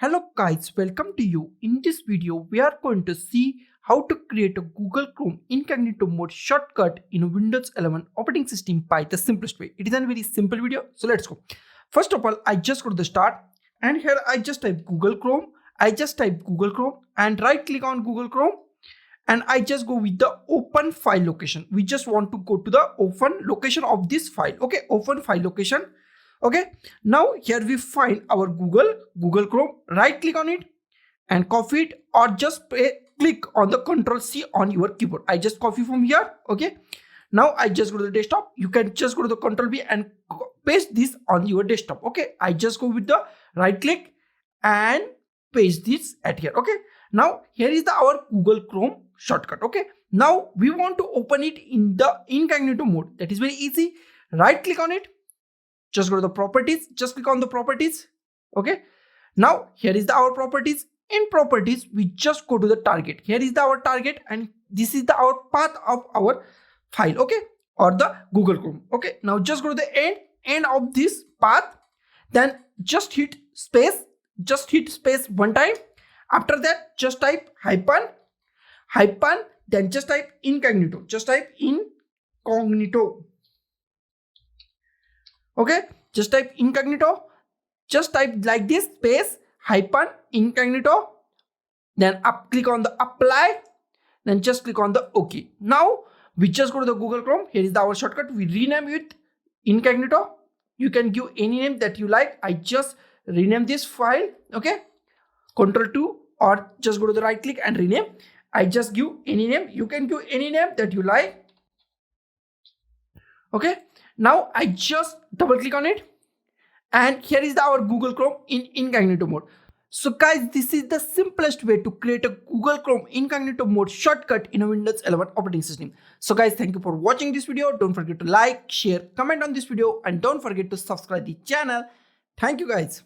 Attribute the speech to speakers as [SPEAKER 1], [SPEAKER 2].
[SPEAKER 1] Hello guys, welcome to you. In this video, we are going to see how to create a Google Chrome Incognito Mode shortcut in Windows 11 operating system by the simplest way. It is a very simple video, so let's go. First of all, I just go to the start and here I just type Google Chrome. I just type Google Chrome and right click on Google Chrome and I just go with the open file location. We just want to go to the open location of this file. Okay, open file location. Okay, now here we find our Google Chrome. Right click on it and copy it, or just click on the Ctrl C on your keyboard. I just copy from here. Okay, now I just go to the desktop. You can just go to the Ctrl B and paste this on your desktop. Okay, I just go with the right click and paste this at here. Okay, now here is our Google Chrome shortcut. Okay, now we want to open it in the incognito mode. That is very easy. Right click on it, just go to the properties, just click on the properties. Okay, now here is our properties. In properties, we just go to the target. Here is our target and this is our path of our file. Okay, or the Google Chrome. Okay, now just go to the end of this path, then just hit space one time. After that, just type hyphen, then just type incognito. Just type incognito. Okay, just type incognito. Just type like this, space hyphen incognito. Then click on the apply. Then just click on the OK. Now we just go to the Google Chrome. Here is our shortcut. We rename it incognito. You can give any name that you like. I just rename this file. Okay, Ctrl 2 or just go to the right click and rename. I just give any name. You can give any name that you like. Okay, now I just double click on it and here is our Google Chrome in incognito mode. So guys, this is the simplest way to create a Google Chrome incognito mode shortcut in a Windows 11 operating system. So guys, thank you for watching this video. Don't forget to like, share, comment on this video and don't forget to subscribe the channel. Thank you guys.